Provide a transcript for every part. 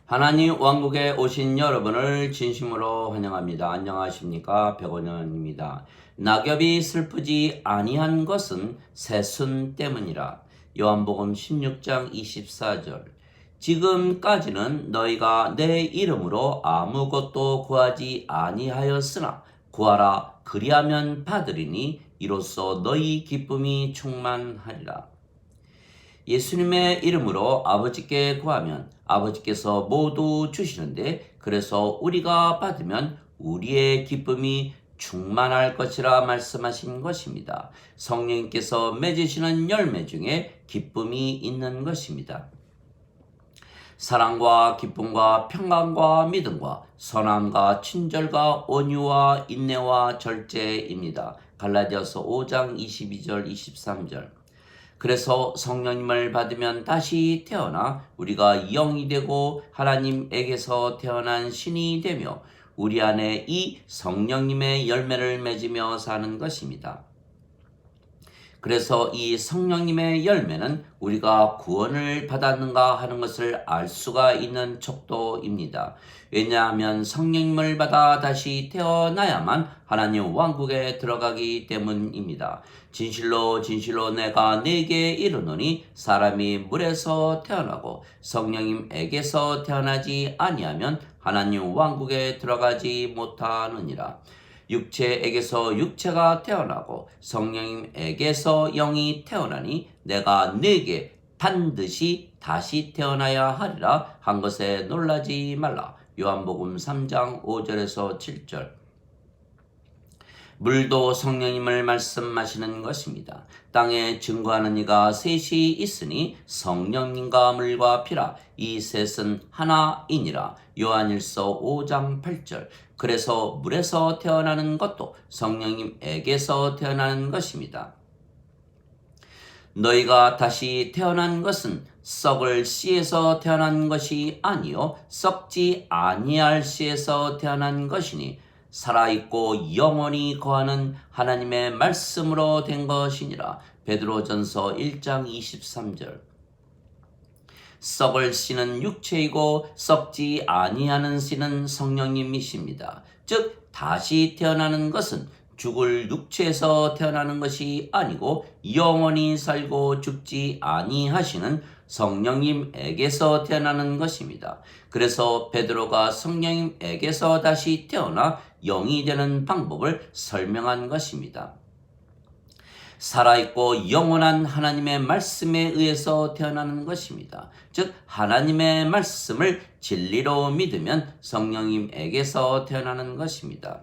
하나님 왕국에 오신 여러분을 진심으로 환영합니다. 안녕하십니까? 백원현입니다. 낙엽이 슬프지 아니한 것은 새순 때문이라. 요한복음 16장 24절. 지금까지는 너희가 내 이름으로 아무것도 구하지 아니하였으나 구하라 그리하면 받으리니 이로써 너희 기쁨이 충만하리라. 예수님의 이름으로 아버지께 구하면 아버지께서 모두 주시는데, 그래서 우리가 받으면 우리의 기쁨이 충만할 것이라 말씀하신 것입니다. 성령님께서 맺으시는 열매 중에 기쁨이 있는 것입니다. 사랑과 기쁨과 평강과 믿음과 선함과 친절과 온유와 인내와 절제입니다. 갈라디아서 5장 22절 23절. 그래서 성령님을 받으면 다시 태어나 우리가 영이 되고 하나님에게서 태어난 신이 되며 우리 안에 이 성령님의 열매를 맺으며 사는 것입니다. 그래서 이 성령님의 열매는 우리가 구원을 받았는가 하는 것을 알 수가 있는 척도입니다. 왜냐하면 성령님을 받아 다시 태어나야만 하나님 왕국에 들어가기 때문입니다. 진실로 진실로 내가 네게 이르노니 사람이 물에서 태어나고 성령님에게서 태어나지 아니하면 하나님 왕국에 들어가지 못하느니라. 육체에게서 육체가 태어나고 성령님에게서 영이 태어나니 내가 네게 반드시 다시 태어나야 하리라 한 것에 놀라지 말라. 요한복음 3장 5절에서 7절. 물도 성령님을 말씀하시는 것입니다. 땅에 증거하는 이가 셋이 있으니 성령님과 물과 피라. 이 셋은 하나이니라. 요한일서 5장 8절. 그래서 물에서 태어나는 것도 성령님에게서 태어나는 것입니다. 너희가 다시 태어난 것은 썩을 씨에서 태어난 것이 아니요 썩지 아니할 씨에서 태어난 것이니 살아있고 영원히 거하는 하나님의 말씀으로 된 것이니라. 베드로전서 1장 23절. 썩을 씨는 육체이고 썩지 아니하는 씨는 성령님이십니다. 즉 다시 태어나는 것은 죽을 육체에서 태어나는 것이 아니고 영원히 살고 죽지 아니하시는 성령님에게서 태어나는 것입니다. 그래서 베드로가 성령님에게서 다시 태어나 영이 되는 방법을 설명한 것입니다. 살아있고 영원한 하나님의 말씀에 의해서 태어나는 것입니다. 즉 하나님의 말씀을 진리로 믿으면 성령님에게서 태어나는 것입니다.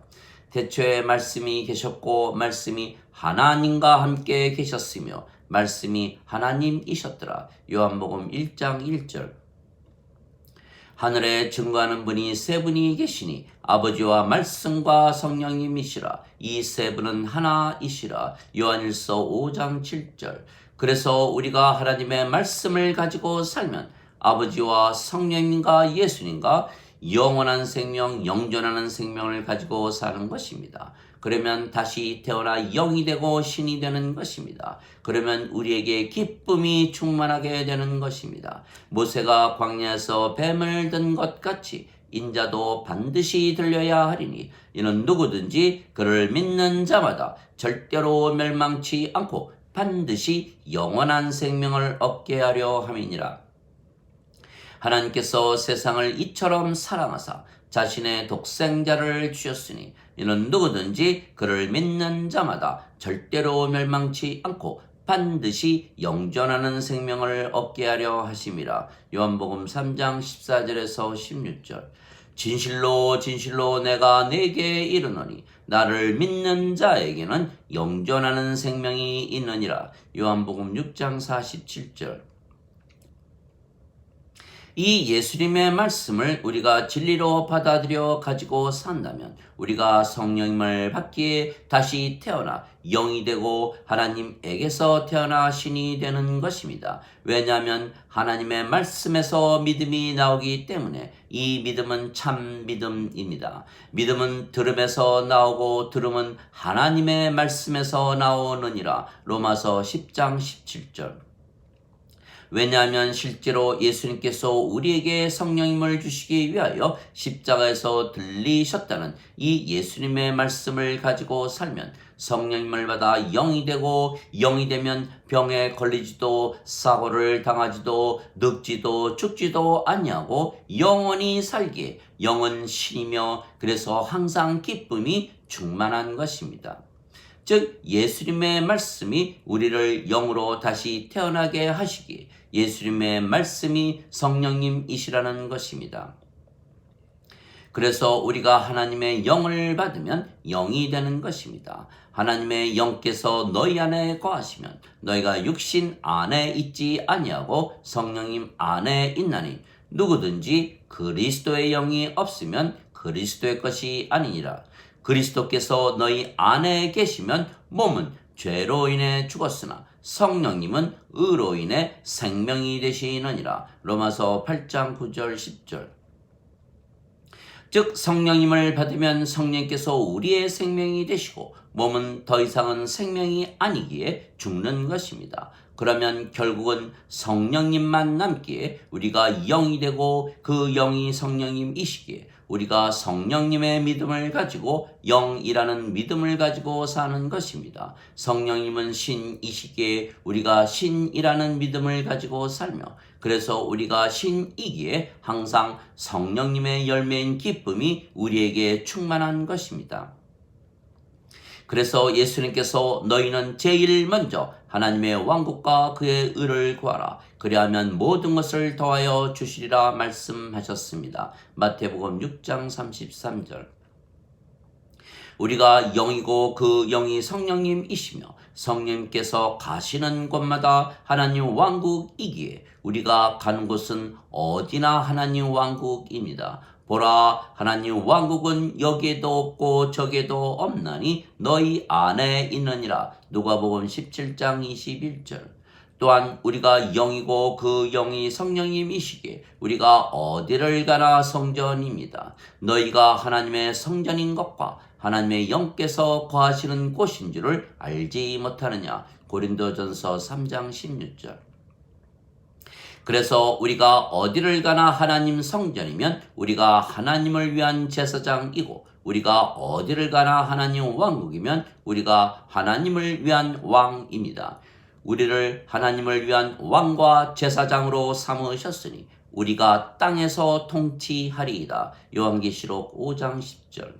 태초에 말씀이 계셨고 말씀이 하나님과 함께 계셨으며 말씀이 하나님이셨더라. 요한복음 1장 1절. 하늘에 증거하는 분이 세 분이 계시니 아버지와 말씀과 성령님이시라. 이 세 분은 하나이시라. 요한일서 5장 7절. 그래서 우리가 하나님의 말씀을 가지고 살면 아버지와 성령님과 예수님과 영원한 생명, 영존하는 생명을 가지고 사는 것입니다. 그러면 다시 태어나 영이 되고 신이 되는 것입니다. 그러면 우리에게 기쁨이 충만하게 되는 것입니다. 모세가 광야에서 뱀을 든 것 같이 인자도 반드시 들려야 하리니 이는 누구든지 그를 믿는 자마다 절대로 멸망치 않고 반드시 영원한 생명을 얻게 하려 함이니라. 하나님께서 세상을 이처럼 사랑하사 자신의 독생자를 주셨으니 이는 누구든지 그를 믿는 자마다 절대로 멸망치 않고 반드시 영존하는 생명을 얻게 하려 하심이라. 요한복음 3장 14절에서 16절. 진실로 진실로 내가 네게 이르노니 나를 믿는 자에게는 영존하는 생명이 있느니라. 요한복음 6장 47절. 이 예수님의 말씀을 우리가 진리로 받아들여 가지고 산다면 우리가 성령님을 받기에 다시 태어나 영이 되고 하나님에게서 태어나 신이 되는 것입니다. 왜냐하면 하나님의 말씀에서 믿음이 나오기 때문에 이 믿음은 참 믿음입니다. 믿음은 들음에서 나오고 들음은 하나님의 말씀에서 나오느니라. 로마서 10장 17절. 왜냐하면 실제로 예수님께서 우리에게 성령님을 주시기 위하여 십자가에서 들리셨다는 이 예수님의 말씀을 가지고 살면 성령님을 받아 영이 되고, 영이 되면 병에 걸리지도 사고를 당하지도 늙지도 죽지도 아니하고 영원히 살기에 영은 신이며, 그래서 항상 기쁨이 충만한 것입니다. 즉 예수님의 말씀이 우리를 영으로 다시 태어나게 하시기에 예수님의 말씀이 성령님이시라는 것입니다. 그래서 우리가 하나님의 영을 받으면 영이 되는 것입니다. 하나님의 영께서 너희 안에 거하시면 너희가 육신 안에 있지 아니하고 성령님 안에 있나니 누구든지 그리스도의 영이 없으면 그리스도의 것이 아니니라. 그리스도께서 너희 안에 계시면 몸은 죄로 인해 죽었으나 성령님은 의로 인해 생명이 되시느니라. 로마서 8장 9절 10절. 즉 성령님을 받으면 성령께서 우리의 생명이 되시고 몸은 더 이상은 생명이 아니기에 죽는 것입니다. 그러면 결국은 성령님만 남기에 우리가 영이 되고 그 영이 성령님이시기에 우리가 성령님의 믿음을 가지고 영이라는 믿음을 가지고 사는 것입니다. 성령님은 신이시기에 우리가 신이라는 믿음을 가지고 살며, 그래서 우리가 신이기에 항상 성령님의 열매인 기쁨이 우리에게 충만한 것입니다. 그래서 예수님께서 너희는 제일 먼저 하나님의 왕국과 그의 의를 구하라. 그리하면 모든 것을 더하여 주시리라 말씀하셨습니다. 마태복음 6장 33절. 우리가 영이고 그 영이 성령님이시며 성령님께서 가시는 곳마다 하나님 왕국이기에 우리가 가는 곳은 어디나 하나님 왕국입니다. 보라, 하나님 왕국은 여기에도 없고 저기에도 없나니 너희 안에 있느니라. 누가복음 17장 21절. 또한 우리가 영이고 그 영이 성령님이시기에 우리가 어디를 가나 성전입니다. 너희가 하나님의 성전인 것과 하나님의 영께서 거하시는 곳인 줄을 알지 못하느냐. 고린도전서 3장 16절. 그래서 우리가 어디를 가나 하나님 성전이면 우리가 하나님을 위한 제사장이고, 우리가 어디를 가나 하나님 왕국이면 우리가 하나님을 위한 왕입니다. 우리를 하나님을 위한 왕과 제사장으로 삼으셨으니 우리가 땅에서 통치하리이다. 요한계시록 5장 10절.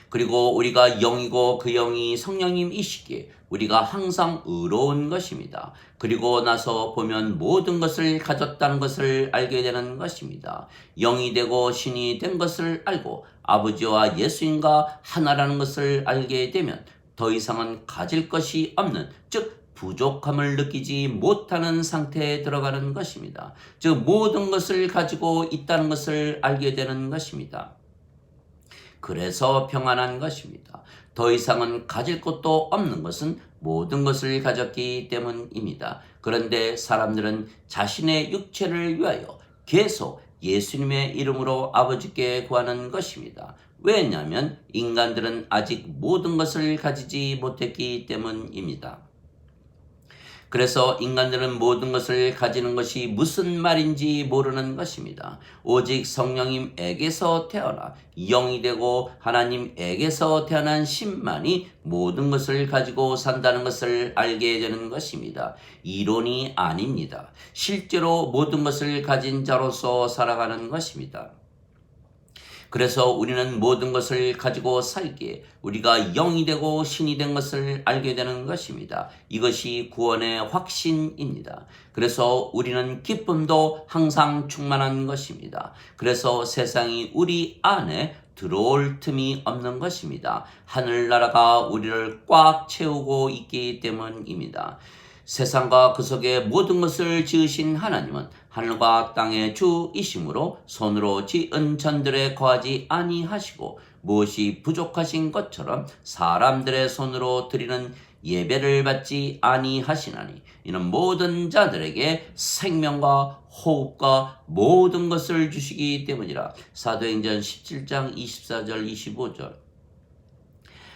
그리고 우리가 영이고 그 영이 성령님이시기에 우리가 항상 의로운 것입니다. 그리고 나서 보면 모든 것을 가졌다는 것을 알게 되는 것입니다. 영이 되고 신이 된 것을 알고 아버지와 예수님과 하나라는 것을 알게 되면 더 이상은 가질 것이 없는, 즉 부족함을 느끼지 못하는 상태에 들어가는 것입니다. 즉 모든 것을 가지고 있다는 것을 알게 되는 것입니다. 그래서 평안한 것입니다. 더 이상은 가질 것도 없는 것은 모든 것을 가졌기 때문입니다. 그런데 사람들은 자신의 육체를 위하여 계속 예수님의 이름으로 아버지께 구하는 것입니다. 왜냐하면 인간들은 아직 모든 것을 가지지 못했기 때문입니다. 그래서 인간들은 모든 것을 가지는 것이 무슨 말인지 모르는 것입니다. 오직 성령님에게서 태어나 영이 되고 하나님에게서 태어난 신만이 모든 것을 가지고 산다는 것을 알게 되는 것입니다. 이론이 아닙니다. 실제로 모든 것을 가진 자로서 살아가는 것입니다. 그래서 우리는 모든 것을 가지고 살기에 우리가 영이 되고 신이 된 것을 알게 되는 것입니다. 이것이 구원의 확신입니다. 그래서 우리는 기쁨도 항상 충만한 것입니다. 그래서 세상이 우리 안에 들어올 틈이 없는 것입니다. 하늘나라가 우리를 꽉 채우고 있기 때문입니다. 세상과 그 속의 모든 것을 지으신 하나님은 하늘과 땅의 주이심으로 손으로 지은 전들에 거하지 아니하시고 무엇이 부족하신 것처럼 사람들의 손으로 드리는 예배를 받지 아니하시나니 이는 모든 자들에게 생명과 호흡과 모든 것을 주시기 때문이라. 사도행전 17장 24절 25절.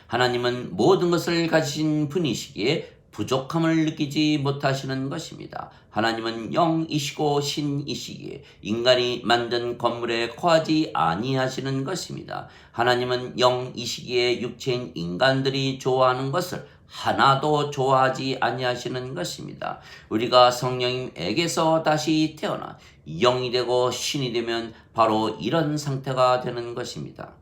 하나님은 모든 것을 가지신 분이시기에 부족함을 느끼지 못하시는 것입니다. 하나님은 영이시고 신이시기에 인간이 만든 건물에 거하지 아니하시는 것입니다. 하나님은 영이시기에 육체인 인간들이 좋아하는 것을 하나도 좋아하지 아니하시는 것입니다. 우리가 성령님에게서 다시 태어나 영이 되고 신이 되면 바로 이런 상태가 되는 것입니다.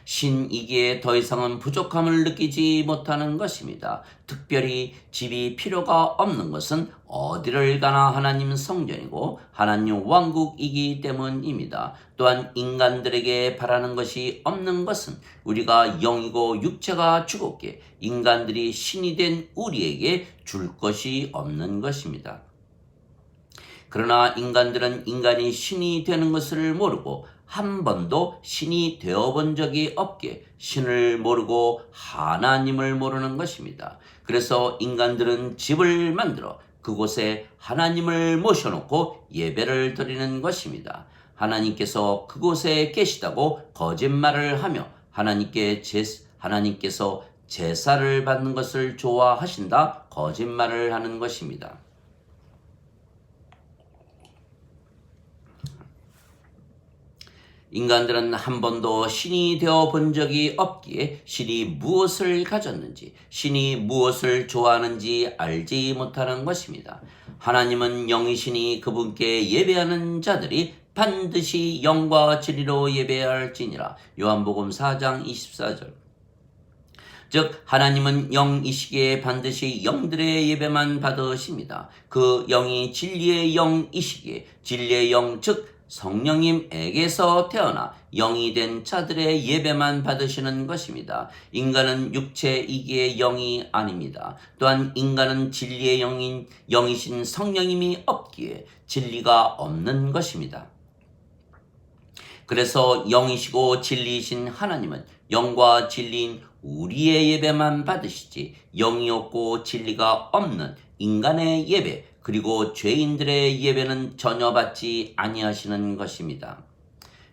신이기에 더 이상은 부족함을 느끼지 못하는 것입니다. 특별히 집이 필요가 없는 것은 어디를 가나 하나님 성전이고 하나님 왕국이기 때문입니다. 또한 인간들에게 바라는 것이 없는 것은 우리가 영이고 육체가 죽었기에 인간들이 신이 된 우리에게 줄 것이 없는 것입니다. 그러나 인간들은 인간이 신이 되는 것을 모르고 한 번도 신이 되어본 적이 없기에 신을 모르고 하나님을 모르는 것입니다. 그래서 인간들은 집을 만들어 그곳에 하나님을 모셔놓고 예배를 드리는 것입니다. 하나님께서 그곳에 계시다고 거짓말을 하며 하나님께서 제사를 받는 것을 좋아하신다 거짓말을 하는 것입니다. 인간들은 한 번도 신이 되어 본 적이 없기에 신이 무엇을 가졌는지, 신이 무엇을 좋아하는지 알지 못하는 것입니다. 하나님은 영이시니 그분께 예배하는 자들이 반드시 영과 진리로 예배할지니라. 요한복음 4장 24절. 즉 하나님은 영이시기에 반드시 영들의 예배만 받으십니다. 그 영이 진리의 영이시기에 진리의 영 즉 성령님에게서 태어나 영이 된 자들의 예배만 받으시는 것입니다. 인간은 육체이기에 영이 아닙니다. 또한 인간은 진리의 영이신 성령님이 없기에 진리가 없는 것입니다. 그래서 영이시고 진리이신 하나님은 영과 진리인 우리의 예배만 받으시지 영이 없고 진리가 없는 인간의 예배 그리고 죄인들의 예배는 전혀 받지 아니하시는 것입니다.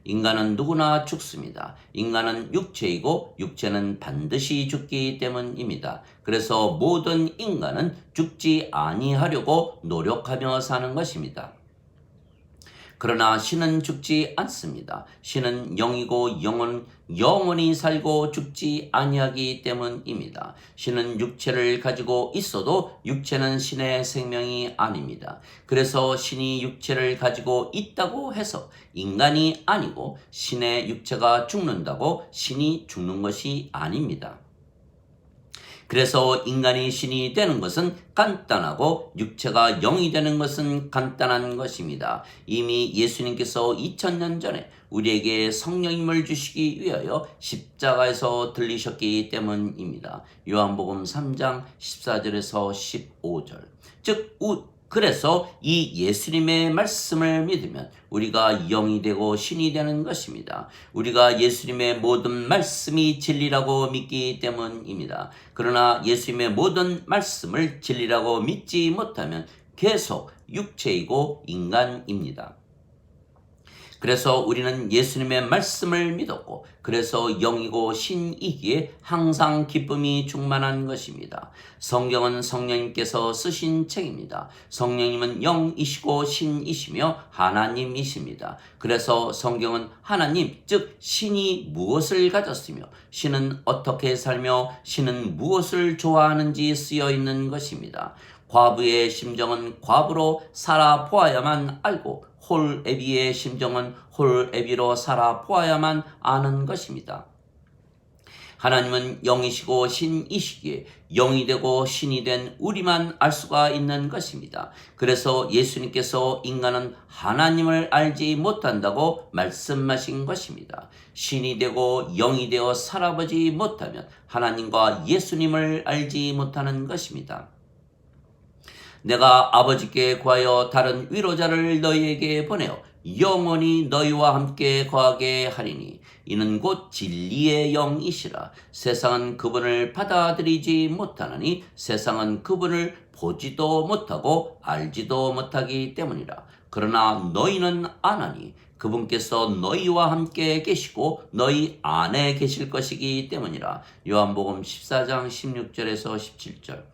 인간은 누구나 죽습니다. 인간은 육체이고 육체는 반드시 죽기 때문입니다. 그래서 모든 인간은 죽지 아니하려고 노력하며 사는 것입니다. 그러나 신은 죽지 않습니다. 신은 영이고 영원히 살고 죽지 아니하기 때문입니다. 신은 육체를 가지고 있어도 육체는 신의 생명이 아닙니다. 그래서 신이 육체를 가지고 있다고 해서 인간이 아니고 신의 육체가 죽는다고 신이 죽는 것이 아닙니다. 그래서 인간이 신이 되는 것은 간단하고 육체가 영이 되는 것은 간단한 것입니다. 이미 예수님께서 2000년 전에 우리에게 성령님을 주시기 위하여 십자가에서 들리셨기 때문입니다. 요한복음 3장 14절에서 15절. 그래서 이 예수님의 말씀을 믿으면 우리가 영이 되고 신이 되는 것입니다. 우리가 예수님의 모든 말씀이 진리라고 믿기 때문입니다. 그러나 예수님의 모든 말씀을 진리라고 믿지 못하면 계속 육체이고 인간입니다. 그래서 우리는 예수님의 말씀을 믿었고 그래서 영이고 신이기에 항상 기쁨이 충만한 것입니다. 성경은 성령님께서 쓰신 책입니다. 성령님은 영이시고 신이시며 하나님이십니다. 그래서 성경은 하나님 즉 신이 무엇을 가졌으며 신은 어떻게 살며 신은 무엇을 좋아하는지 쓰여 있는 것입니다. 과부의 심정은 과부로 살아보아야만 알고 홀애비의 심정은 홀애비로 살아보아야만 아는 것입니다. 하나님은 영이시고 신이시기에 영이 되고 신이 된 우리만 알 수가 있는 것입니다. 그래서 예수님께서 인간은 하나님을 알지 못한다고 말씀하신 것입니다. 신이 되고 영이 되어 살아보지 못하면 하나님과 예수님을 알지 못하는 것입니다. 내가 아버지께 구하여 다른 위로자를 너희에게 보내어 영원히 너희와 함께 거하게 하리니 이는 곧 진리의 영이시라. 세상은 그분을 받아들이지 못하나니 세상은 그분을 보지도 못하고 알지도 못하기 때문이라. 그러나 너희는 아나니 그분께서 너희와 함께 계시고 너희 안에 계실 것이기 때문이라. 요한복음 14장 16절에서 17절.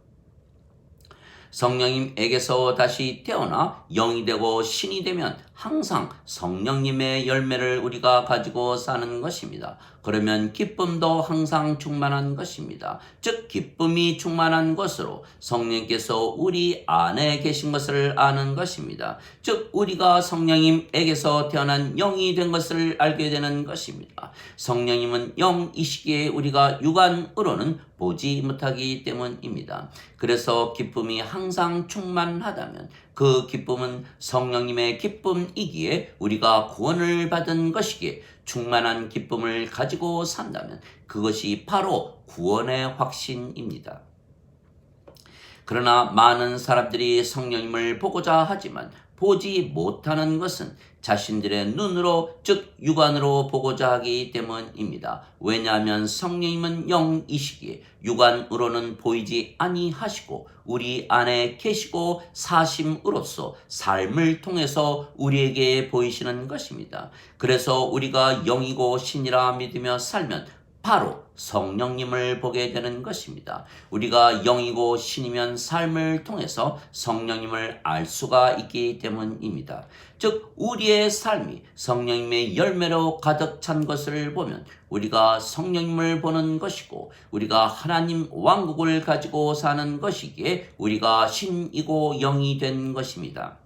성령님에게서 다시 태어나 영이 되고 신이 되면 항상 성령님의 열매를 우리가 가지고 사는 것입니다. 그러면 기쁨도 항상 충만한 것입니다. 즉 기쁨이 충만한 것으로 성령께서 우리 안에 계신 것을 아는 것입니다. 즉 우리가 성령님에게서 태어난 영이 된 것을 알게 되는 것입니다. 성령님은 영이시기에 우리가 육안으로는 보지 못하기 때문입니다. 그래서 기쁨이 항상 충만하다면 그 기쁨은 성령님의 기쁨이기에 우리가 구원을 받은 것이기에 충만한 기쁨을 가지고 산다면 그것이 바로 구원의 확신입니다. 그러나 많은 사람들이 성령님을 보고자 하지만 보지 못하는 것은 자신들의 눈으로 즉 육안으로 보고자 하기 때문입니다. 왜냐하면 성령님은 영이시기에 육안으로는 보이지 아니하시고 우리 안에 계시고 사심으로써 삶을 통해서 우리에게 보이시는 것입니다. 그래서 우리가 영이고 신이라 믿으며 살면 바로 성령님을 보게 되는 것입니다. 우리가 영이고 신이면 삶을 통해서 성령님을 알 수가 있기 때문입니다. 즉 우리의 삶이 성령님의 열매로 가득 찬 것을 보면 우리가 성령님을 보는 것이고 우리가 하나님 왕국을 가지고 사는 것이기에 우리가 신이고 영이 된 것입니다.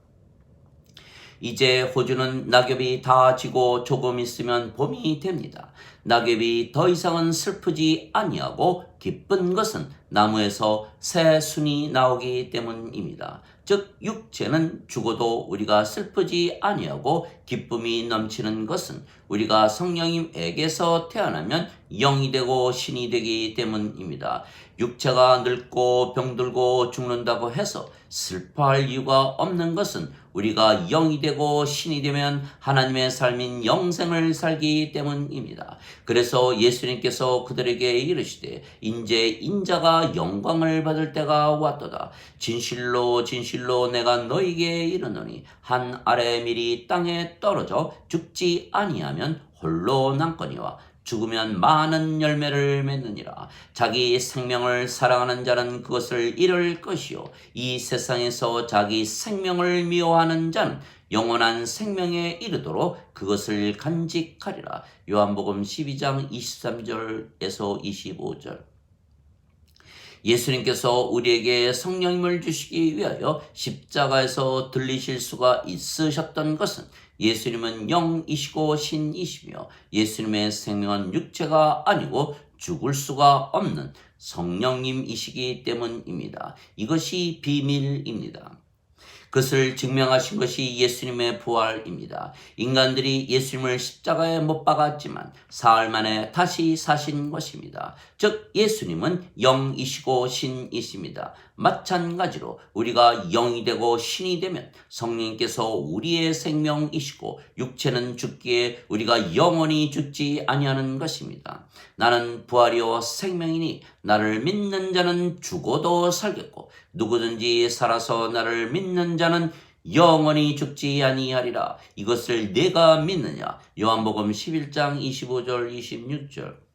이제 호주는 낙엽이 다 지고 조금 있으면 봄이 됩니다. 낙엽이 더 이상은 슬프지 아니하고 기쁜 것은 나무에서 새 순이 나오기 때문입니다. 즉 육체는 죽어도 우리가 슬프지 아니하고 기쁨이 넘치는 것은 우리가 성령님에게서 태어나면 영이 되고 신이 되기 때문입니다. 육체가 늙고 병들고 죽는다고 해서 슬퍼할 이유가 없는 것은 우리가 영이 되고 신이 되면 하나님의 삶인 영생을 살기 때문입니다. 그래서 예수님께서 그들에게 이르시되 인제 인자가 영광을 받을 때가 왔도다. 진실로 진실로 내가 너희에게 이르노니 한 알의 밀이 땅에 떨어져 죽지 아니하면 홀로 남거니와 죽으면 많은 열매를 맺느니라. 자기 생명을 사랑하는 자는 그것을 잃을 것이요 이 세상에서 자기 생명을 미워하는 자는 영원한 생명에 이르도록 그것을 간직하리라. 요한복음 12장 23절에서 25절. 예수님께서 우리에게 성령님을 주시기 위하여 십자가에서 들리실 수가 있으셨던 것은 예수님은 영이시고 신이시며 예수님의 생명은 육체가 아니고 죽을 수가 없는 성령님이시기 때문입니다. 이것이 비밀입니다. 그것을 증명하신 것이 예수님의 부활입니다. 인간들이 예수님을 십자가에 못 박았지만 사흘 만에 다시 사신 것입니다. 즉 예수님은 영이시고 신이십니다. 마찬가지로 우리가 영이 되고 신이 되면 성령님께서 우리의 생명이시고 육체는 죽기에 우리가 영원히 죽지 아니하는 것입니다. 나는 부활이요 생명이니 나를 믿는 자는 죽어도 살겠고 누구든지 살아서 나를 믿는 자는 영원히 죽지 아니하리라. 이것을 내가 믿느냐? 요한복음 11장 25절 26절.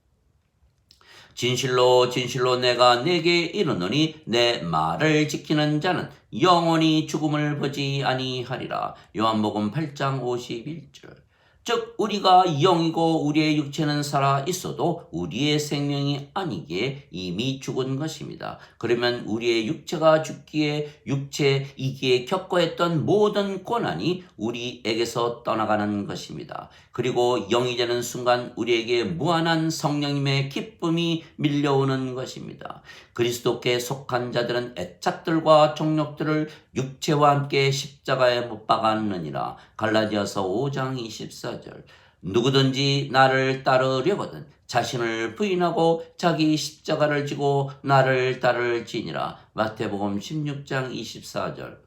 진실로 진실로 내가 내게 이르노니 내 말을 지키는 자는 영원히 죽음을 보지 아니하리라. 요한복음 8장 51절. 즉 우리가 영이고 우리의 육체는 살아 있어도 우리의 생명이 아니기에 이미 죽은 것입니다. 그러면 우리의 육체가 죽기에 육체이기에 겪어야 했던 모든 고난이 우리에게서 떠나가는 것입니다. 그리고 영이 되는 순간 우리에게 무한한 성령님의 기쁨이 밀려오는 것입니다. 그리스도께 속한 자들은 애착들과 정욕들을 육체와 함께 십자가에 못 박았느니라. 갈라디아서 5장 24절. 누구든지 나를 따르려거든 자신을 부인하고 자기 십자가를 지고 나를 따를지니라. 마태복음 16장 24절.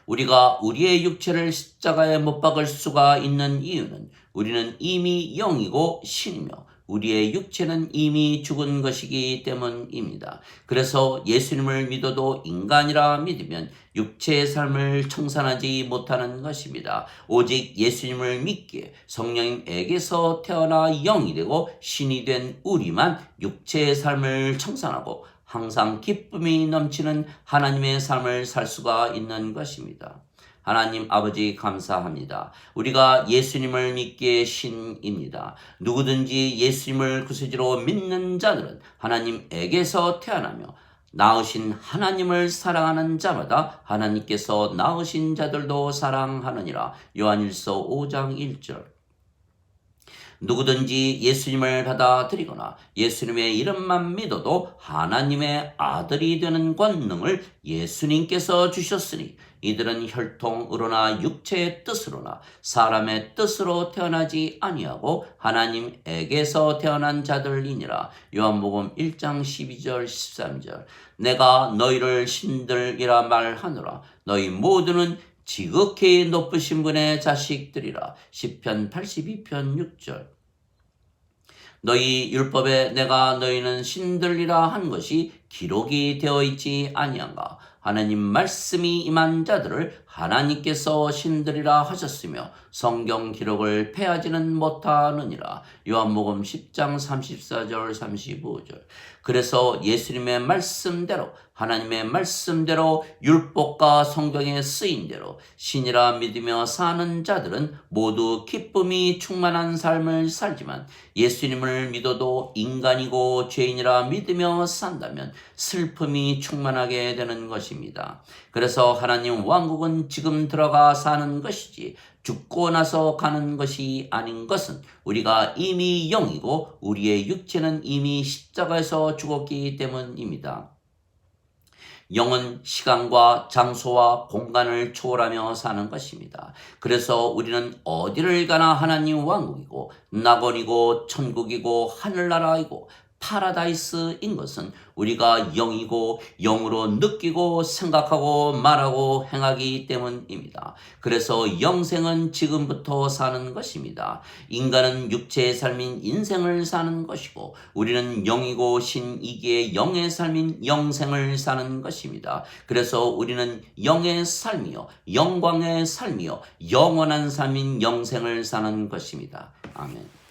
우리가 우리의 육체를 십자가에 못 박을 수가 있는 이유는 우리는 이미 영이고 신이며 우리의 육체는 이미 죽은 것이기 때문입니다. 그래서 예수님을 믿어도 인간이라 믿으면 육체의 삶을 청산하지 못하는 것입니다. 오직 예수님을 믿기에 성령님에게서 태어나 영이 되고 신이 된 우리만 육체의 삶을 청산하고 항상 기쁨이 넘치는 하나님의 삶을 살 수가 있는 것입니다. 하나님 아버지 감사합니다. 우리가 예수님을 믿기에 신입니다. 누구든지 예수님을 구세주로 믿는 자들은 하나님에게서 태어나며 낳으신 하나님을 사랑하는 자마다 하나님께서 낳으신 자들도 사랑하느니라. 요한일서 5장 1절. 누구든지 예수님을 받아들이거나 예수님의 이름만 믿어도 하나님의 아들이 되는 권능을 예수님께서 주셨으니 이들은 혈통으로나 육체의 뜻으로나 사람의 뜻으로 태어나지 아니하고 하나님에게서 태어난 자들이니라. 요한복음 1장 12절 13절. 내가 너희를 신들이라 말하노라. 너희 모두는 지극히 높으신 분의 자식들이라. 시편 82편 6절. 너희 율법에 내가 너희는 신들이라 한 것이 기록이 되어 있지 아니한가. 하나님 말씀이 임한 자들을 하나님께서 신들이라 하셨으며 성경 기록을 폐하지는 못하느니라. 요한복음 10장 34절 35절. 그래서 예수님의 말씀대로 하나님의 말씀대로 율법과 성경에 쓰인 대로 신이라 믿으며 사는 자들은 모두 기쁨이 충만한 삶을 살지만 예수님을 믿어도 인간이고 죄인이라 믿으며 산다면 슬픔이 충만하게 되는 것입니다. 그래서 하나님 왕국은 지금 들어가 사는 것이지 죽고 나서 가는 것이 아닌 것은 우리가 이미 영이고 우리의 육체는 이미 십자가에서 죽었기 때문입니다. 영은 시간과 장소와 공간을 초월하며 사는 것입니다. 그래서 우리는 어디를 가나 하나님 왕국이고 낙원이고 천국이고 하늘나라이고 파라다이스인 것은 우리가 영이고 영으로 느끼고 생각하고 말하고 행하기 때문입니다. 그래서 영생은 지금부터 사는 것입니다. 인간은 육체의 삶인 인생을 사는 것이고 우리는 영이고 신이기에 영의 삶인 영생을 사는 것입니다. 그래서 우리는 영의 삶이요 영광의 삶이요 영원한 삶인 영생을 사는 것입니다. 아멘.